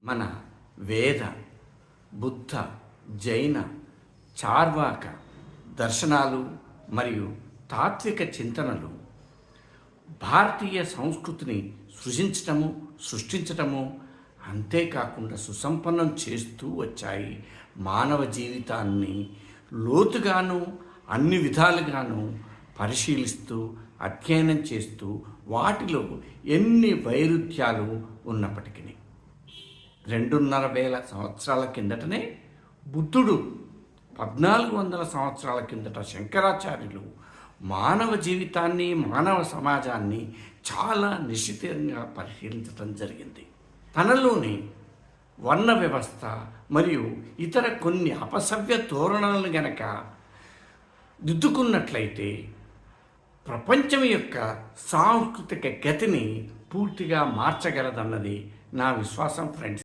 మన వేద, బుద్ధ, జైన, చార్వాక దర్శనాలు మరియు తాత్విక చింతనలు భారతీయ సంస్కృతిని సృష్టించటము అంతేకాకుండా సుసంపన్నం చేస్తూ వచ్చాయి. మానవ జీవితాన్ని లోతుగాను అన్ని విధాలుగాను పరిశీలిస్తూ అధ్యయనం చేస్తూ వాటిలో ఎన్ని వైరుధ్యాలు ఉన్నప్పటికీ 2,500 సంవత్సరాల కిందటనే బుద్ధుడు, 1400 సంవత్సరాల కిందట శంకరాచార్యులు మానవ జీవితాన్ని, మానవ సమాజాన్ని చాలా నిశితంగా పరిశీలించడం జరిగింది. తనలోని వర్ణ వ్యవస్థ మరియు ఇతర కొన్ని అపసవ్య ధోరణులను గనక దిద్దుకున్నట్లయితే ప్రపంచం యొక్క సాంస్కృతిక గతిని పూర్తిగా మార్చగలదన్నది నా విశ్వాసం ఫ్రెండ్స్.